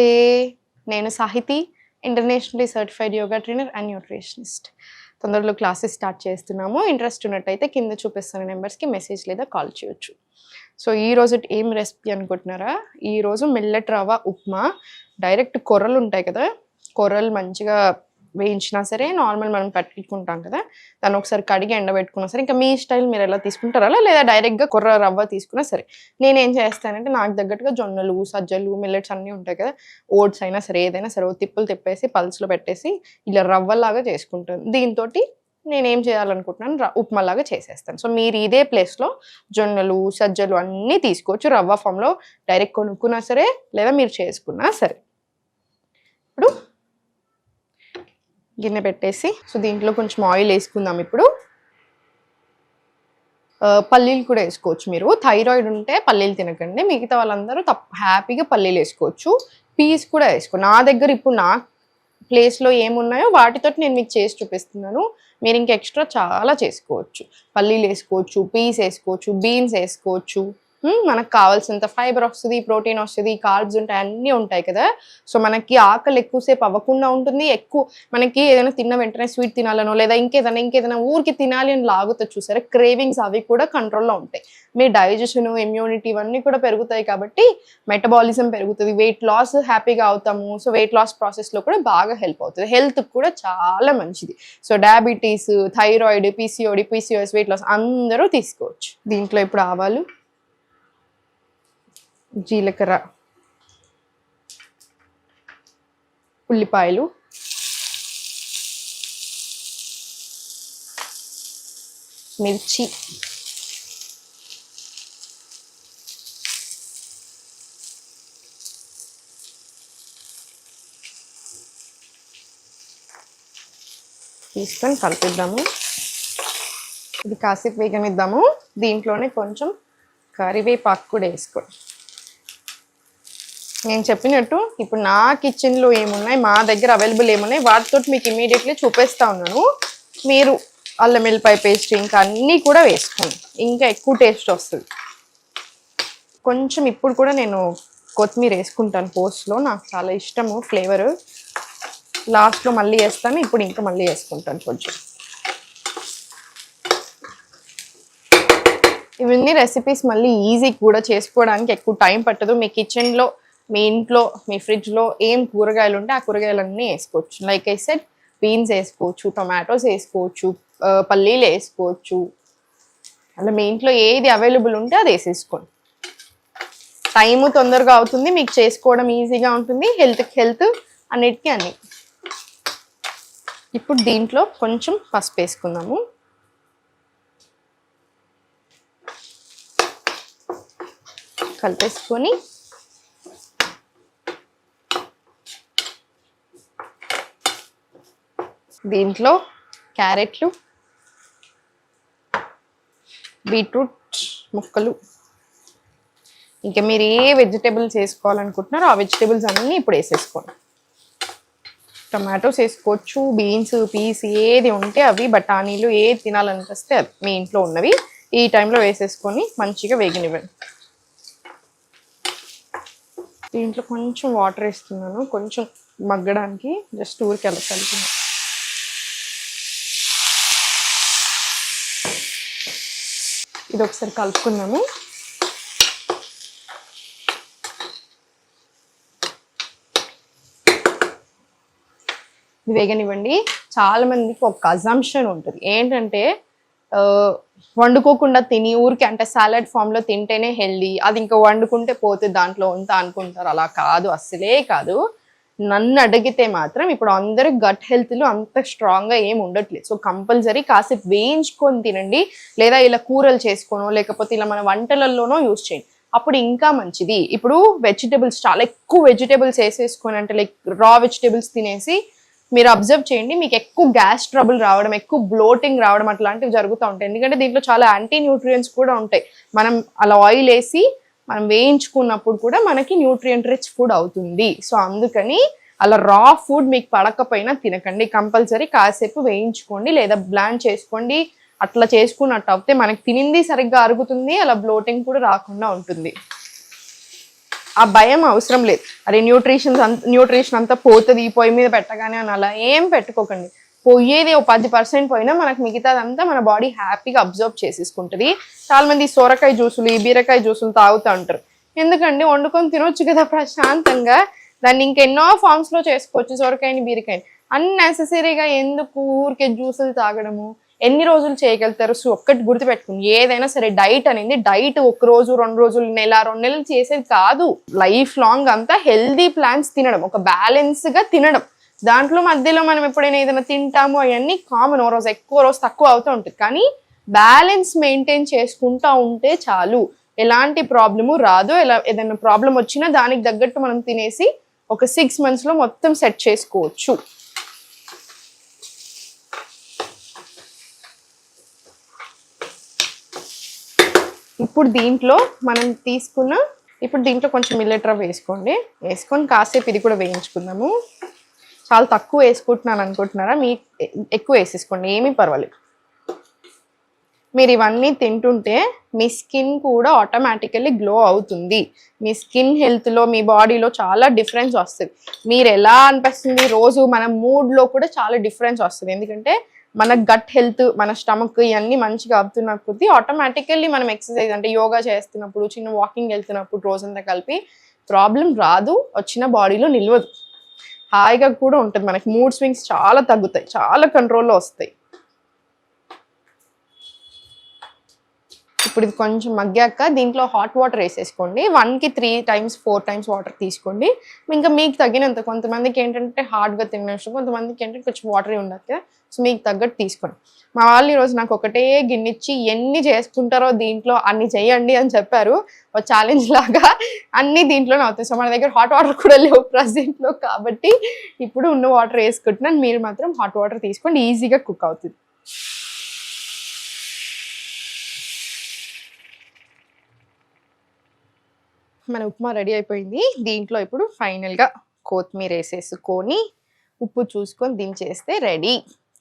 నమస్తే, నేను Sahiti, internationally certified yoga trainer and nutritionist. తొందరలో క్లాసెస్ స్టార్ట్ చేస్తున్నాము. ఇంట్రెస్ట్ ఉన్నట్టయితే కింద చూపిస్తున్న నెంబర్స్కి మెసేజ్ లేదా కాల్ చేయొచ్చు. సో ఈరోజు ఏం రెసిపీ అనుకుంటున్నారా? ఈరోజు మిల్లెట్ రవ్వ ఉప్మా. డైరెక్ట్ కొర్రలు ఉంటాయి కదా, కొర్రలు మంచిగా వేయించినా సరే, నార్మల్ మనం పెట్టుకుంటాం కదా, దాన్ని ఒకసారి కడిగి ఎండబెట్టుకున్నా సరే, ఇంకా మీ స్టైల్ మీరు ఎలా తీసుకుంటారా, లేదా డైరెక్ట్గా కొర్ర రవ్వ తీసుకున్నా సరే. నేనేం చేస్తానంటే నాకు తగ్గట్టుగా జొన్నలు, సజ్జలు, మిల్లెట్స్ అన్నీ ఉంటాయి కదా, ఓట్స్ అయినా సరే ఏదైనా సరే తిప్పులు తిప్పేసి పల్స్లో పెట్టేసి ఇలా రవ్వలాగా చేసుకుంటాను. దీంతో నేనేం చేయాలనుకుంటున్నాను, ఉప్మాలాగా చేసేస్తాను. సో మీరు ఇదే ప్లేస్లో జొన్నలు, సజ్జలు అన్నీ తీసుకోవచ్చు. రవ్వ ఫామ్లో డైరెక్ట్ కొనుక్కున్నా సరే, లేదా మీరు చేసుకున్నా సరే. ఇప్పుడు గిన్నె పెట్టేసి, సో దీంట్లో కొంచెం ఆయిల్ వేసుకుందాం. ఇప్పుడు పల్లీలు కూడా వేసుకోవచ్చు. మీరు థైరాయిడ్ ఉంటే పల్లీలు తినకండి, మిగతా వాళ్ళందరూ హ్యాపీగా పల్లీలు వేసుకోవచ్చు. పీస్ కూడా వేసుకో. నా దగ్గర ఇప్పుడు నా ప్లేస్లో ఏమున్నాయో వాటితో నేను మీకు చేసి చూపిస్తున్నాను. మీరు ఇంకా ఎక్స్ట్రా చాలా చేసుకోవచ్చు. పల్లీలు వేసుకోవచ్చు, పీస్ వేసుకోవచ్చు, బీన్స్ వేసుకోవచ్చు. మనకు కావాల్సినంత ఫైబర్ వస్తుంది, ప్రోటీన్ వస్తుంది, కార్బ్స్ ఉంటాయి, అన్నీ ఉంటాయి కదా. సో మనకి ఆకలి ఎక్కువసేపు అవ్వకుండా ఉంటుంది. ఎక్కువ మనకి ఏదైనా తిన్న వెంటనే స్వీట్ తినాలనో లేదా ఇంకేదైనా ఊరికి తినాలి అని లాగుతుంది చూసారా, క్రేవింగ్స్ అవి కూడా కంట్రోల్లో ఉంటాయి. మీ డైజెషన్, ఇమ్యూనిటీ ఇవన్నీ కూడా పెరుగుతాయి కాబట్టి మెటబాలిజం పెరుగుతుంది, వెయిట్ లాస్ హ్యాపీగా అవుతాము. సో వెయిట్ లాస్ ప్రాసెస్లో కూడా బాగా హెల్ప్ అవుతుంది, హెల్త్కి కూడా చాలా మంచిది. So diabetes, thyroid, PCOD, PCOS, weight loss అందరూ తీసుకోవచ్చు. దీంట్లో ఇప్పుడు ఆవాలు, జీలకర్ర, ఉల్లిపాయలు, మిర్చి, తీసుకొని కలిపిద్దాము. ఇది కాసేపు వేగనిద్దాము. దీంట్లోనే కొంచెం కరివేపాకు కూడా వేసుకోండి. నేను చెప్పినట్టు ఇప్పుడు నా కిచెన్లో ఏమున్నాయి, మా దగ్గర అవైలబుల్ ఏమున్నాయి, వాటితో మీకు ఇమీడియట్లీ చూపిస్తూ ఉన్నాను. మీరు అల్లం వెల్లిపాయ పేస్ట్ ఇంకా అన్నీ కూడా వేసుకోండి, ఇంకా ఎక్కువ టేస్ట్ వస్తుంది. కొంచెం ఇప్పుడు కూడా నేను కొత్తిమీర వేసుకుంటాను పోస్ట్లో, నాకు చాలా ఇష్టము ఫ్లేవరు. లాస్ట్లో మళ్ళీ వేస్తాను, ఇప్పుడు ఇంకా మళ్ళీ వేసుకుంటాను కొంచెం. ఇవన్నీ రెసిపీస్ మళ్ళీ ఈజీ కూడా చేసుకోవడానికి, ఎక్కువ టైం పట్టదు. మీ కిచెన్లో, మీ ఇంట్లో, మీ ఫ్రిడ్జ్లో ఏం కూరగాయలు ఉంటే ఆ కూరగాయలన్నీ వేసుకోవచ్చు. లైక్ ఐ సెడ్, బీన్స్ వేసుకోవచ్చు, టొమాటోస్ వేసుకోవచ్చు, పల్లీలు వేసుకోవచ్చు. అలా మీ ఇంట్లో ఏది అవైలబుల్ ఉంటే అది వేసేసుకోండి. టైము తొందరగా అవుతుంది, మీకు చేసుకోవడం ఈజీగా ఉంటుంది, హెల్త్కి హెల్త్, అన్నిటికీ అన్ని. ఇప్పుడు దీంట్లో కొంచెం పసుపు వేసుకుందాము. కలిపేసుకొని దీంట్లో క్యారెట్లు, బీట్రూట్ ముక్కలు, ఇంకా మీరు ఏ వెజిటేబుల్స్ వేసుకోవాలనుకుంటున్నారో ఆ వెజిటేబుల్స్ అన్నీ ఇప్పుడు వేసేసుకోండి. టమాటోస్ వేసుకోవచ్చు, బీన్స్, పీస్ ఏది ఉంటే అవి, బఠానీలు ఏది తినాలనిపిస్తే అది మీ ఇంట్లో ఉన్నవి ఈ టైంలో వేసేసుకొని మంచిగా వేగనివ్వండి. దీంట్లో కొంచెం వాటర్ వేస్తున్నాను, కొంచెం మగ్గడానికి, జస్ట్ ఊరికి వెళ్ళగలుగుతున్నాను. ఇది ఒకసారి కలుపుకుందాము. వేగనివ్వండి. చాలా మందికి ఒక అజంప్షన్ ఉంటుంది ఏంటంటే, వండుకోకుండా తిని ఊరికి అంటే సాలడ్ ఫామ్లో తింటేనే హెల్దీ, అది ఇంకా వండుకుంటే పోతే దాంట్లో ఉంటా అనుకుంటారు. అలా కాదు, అస్సలే కాదు. నన్ను అడిగితే మాత్రం ఇప్పుడు అందరూ గట్ హెల్త్లో అంత స్ట్రాంగ్గా ఏమి ఉండట్లేదు. సో కంపల్సరీ కాసేపు వేయించుకొని తినండి, లేదా ఇలా కూరలు చేసుకోనో లేకపోతే ఇలా మన వంటలలోనో యూజ్ చేయండి, అప్పుడు ఇంకా మంచిది. ఇప్పుడు వెజిటేబుల్స్ చాలా ఎక్కువ వెజిటేబుల్స్ వేసేసుకొని, అంటే లైక్ రా వెజిటేబుల్స్ తినేసి మీరు అబ్జర్వ్ చేయండి, మీకు ఎక్కువ గ్యాస్ ట్రబుల్ రావడం, ఎక్కువ బ్లోటింగ్ రావడం అట్లాంటివి జరుగుతూ ఉంటాయి. ఎందుకంటే దీంట్లో చాలా యాంటీ న్యూట్రియంట్స్ కూడా ఉంటాయి. మనం అలా ఆయిల్ వేసి మనం వేయించుకున్నప్పుడు కూడా మనకి న్యూట్రియంట్ రిచ్ ఫుడ్ అవుతుంది. సో అందుకని అలా రా ఫుడ్ మీకు పడకపోయినా తినకండి, కంపల్సరీ కాసేపు వేయించుకోండి లేదా బ్లాండ్ చేసుకోండి. అట్లా చేసుకున్నట్టు అయితే మనకి తినింది సరిగ్గా అరుగుతుంది, అలా బ్లోటింగ్ కూడా రాకుండా ఉంటుంది. ఆ భయం అవసరం లేదు. అరే న్యూట్రిషన్ అంతా పోతుంది ఈ పొయ్యి మీద పెట్టగానే అని అలా ఏం పెట్టుకోకండి. పోయేది ఓ 10% పోయినా మనకు మిగతాదంతా మన బాడీ హ్యాపీగా అబ్జర్వ్ చేసేసుకుంటుంది. చాలా మంది సొరకాయ జ్యూసులు ఈ బీరకాయ జ్యూసులు తాగుతూ ఉంటారు. ఎందుకండి, వండుకొని తినొచ్చు కదా ప్రశాంతంగా. దాన్ని ఇంకెన్నో ఫార్మ్స్ లో చేసుకోవచ్చు సొరకాయని బీరకాయని. అన్నెసెసరీగా ఎందుకు ఊరికే జ్యూసులు తాగడము? ఎన్ని రోజులు చేయగలుగుతారు? సో ఒక్కటి గుర్తుపెట్టుకుని, ఏదైనా సరే డైట్ అనేది డైట్ 1 రోజు 2 రోజులు నెల 2 నెలలు చేసేది కాదు. లైఫ్ లాంగ్ అంతా హెల్దీ ప్లాన్స్ తినడం, ఒక బ్యాలెన్స్ గా తినడం. దాంట్లో మధ్యలో మనం ఎప్పుడైనా ఏదైనా తింటాము అవన్నీ కామన్, ఓ రోజు ఎక్కువ రోజు తక్కువ అవుతూ ఉంటుంది. కానీ బ్యాలెన్స్ మెయింటైన్ చేసుకుంటా ఉంటే చాలు, ఎలాంటి ప్రాబ్లము రాదు. ఏదైనా ప్రాబ్లం వచ్చినా దానికి తగ్గట్టు మనం తినేసి ఒక 6 months లో మొత్తం సెట్ చేసుకోవచ్చు. ఇప్పుడు దీంట్లో కొంచెం మిల్లెట్ రవ్వ వేసుకొని కాసేపు ఇది కూడా వేయించుకుందాము. చాలా తక్కువ వేసుకుంటున్నాను అనుకుంటున్నారా? ఎక్కువ వేసేసుకోండి, ఏమీ పర్వాలేదు. మీరు ఇవన్నీ తింటుంటే మీ స్కిన్ కూడా ఆటోమేటికల్లీ గ్లో అవుతుంది. మీ స్కిన్ హెల్త్లో, మీ బాడీలో చాలా డిఫరెన్స్ వస్తుంది. మీరు ఎలా అనిపిస్తుంది రోజు మన మూడ్లో కూడా చాలా డిఫరెన్స్ వస్తుంది. ఎందుకంటే మన గట్ హెల్త్, మన స్టమక్ ఇవన్నీ మంచిగా అవుతున్న కొద్దీ ఆటోమేటికల్లీ మనం ఎక్సర్సైజ్ అంటే యోగా చేస్తున్నప్పుడు, చిన్న వాకింగ్ వెళ్తున్నప్పుడు రోజంతా కలిపి ప్రాబ్లం రాదు, వచ్చిన బాడీలో నిలవదు, హాయిగా కూడా ఉంటుంది. మనకి మూడ్ స్వింగ్స్ చాలా తగ్గుతాయి, చాలా కంట్రోల్లో వస్తాయి. ఇప్పుడు ఇది కొంచెం మగ్గాక దీంట్లో హాట్ వాటర్ వేసేసుకోండి. 1కి 3 times 4 times వాటర్ తీసుకోండి. ఇంకా మీకు తగినంత, కొంతమందికి ఏంటంటే హార్డ్గా తినచ్చు, కొంతమందికి ఏంటంటే కొంచెం వాటరే ఉండదు కదా. సో మీకు తగ్గట్టు తీసుకోండి. మా వాళ్ళు ఈరోజు నాకు ఒకటే గిన్నెచ్చి ఎన్ని చేసుకుంటారో దీంట్లో అన్ని చేయండి అని చెప్పారు. ఒక ఛాలెంజ్ లాగా అన్ని దీంట్లోనే అవుతాయి. సో మన దగ్గర హాట్ వాటర్ కూడా లేవు ప్రజెంట్లో, కాబట్టి ఇప్పుడు ఉన్న వాటర్ వేసుకుంటున్నాను. మీరు మాత్రం హాట్ వాటర్ తీసుకోండి, ఈజీగా కుక్ అవుతుంది. మన ఉప్మా రెడీ అయిపోయింది. దీంట్లో ఇప్పుడు ఫైనల్గా కొత్తిమీర వేసేసుకొని ఉప్పు చూసుకొని దించేస్తే రెడీ.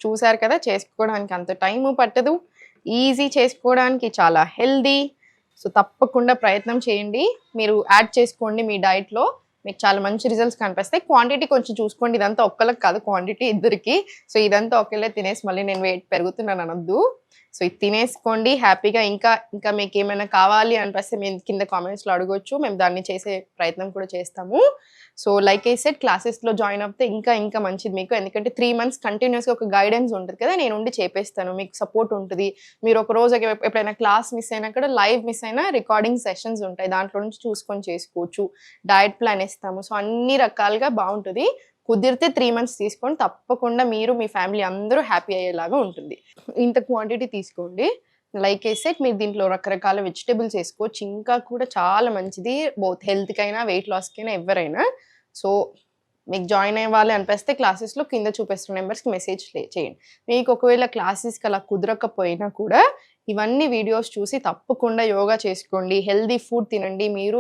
చూసారు కదా, చేసుకోవడానికి అంత టైము పట్టదు, ఈజీ చేసుకోవడానికి, చాలా హెల్దీ. సో తప్పకుండా ప్రయత్నం చేయండి, మీరు యాడ్ చేసుకోండి మీ డైట్లో, మీకు చాలా మంచి రిజల్ట్స్ కనిపిస్తాయి. క్వాంటిటీ కొంచెం చూసుకోండి, ఇదంతా ఒక్కళ్ళకి కాదు, క్వాంటిటీ ఇద్దరికి. సో ఇదంతా ఒకేలా తినేసి మళ్ళీ నేను వెయిట్ పెరుగుతున్నాను అనొద్దు. సో ఇది తినేసుకోండి హ్యాపీగా. ఇంకా మీకు ఏమైనా కావాలి అనిపిస్తే మేము కింద కామెంట్స్లో అడగొచ్చు, మేము దాన్ని చేసే ప్రయత్నం కూడా చేస్తాము. సో లైక్ ఐ సెడ్, క్లాసెస్లో జాయిన్ అవుతే ఇంకా మంచిది మీకు. ఎందుకంటే 3 months కంటిన్యూస్గా ఒక గైడెన్స్ ఉంటుంది కదా, నేను ఉండి చేపేస్తాను, మీకు సపోర్ట్ ఉంటుంది. మీరు ఒక రోజు ఎప్పుడైనా క్లాస్ మిస్ అయినా కూడా, లైవ్ మిస్ అయినా రికార్డింగ్ సెషన్స్ ఉంటాయి, దాంట్లో నుంచి చూసుకొని చేసుకోవచ్చు. డయట్ ప్లాన్ ఇస్తాము. సో అన్ని రకాలుగా బాగుంటుంది. కుదిరితే 3 months తీసుకోండి, తప్పకుండా మీరు మీ ఫ్యామిలీ అందరూ హ్యాపీ అయ్యేలాగా ఉంటుంది. ఇంత క్వాంటిటీ తీసుకోండి. లైక్ ఐ సెడ్, మీరు దీంట్లో రకరకాల వెజిటేబుల్స్ వేసుకోవచ్చు, ఇంకా కూడా చాలా మంచిది బోత్ హెల్త్కైనా వెయిట్ లాస్కైనా ఎవరైనా. సో మీకు జాయిన్ అవ్వాలి అనిపిస్తే క్లాసెస్లో కింద చూపిస్తున్న నెంబర్స్కి మెసేజ్ చేయండి. మీకు ఒకవేళ క్లాసెస్కి అలా కుదరకపోయినా కూడా ఇవన్నీ వీడియోస్ చూసి తప్పకుండా యోగా చేసుకోండి, హెల్దీ ఫుడ్ తినండి, మీరు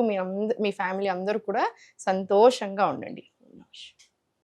మీ ఫ్యామిలీ అందరూ కూడా సంతోషంగా ఉండండి.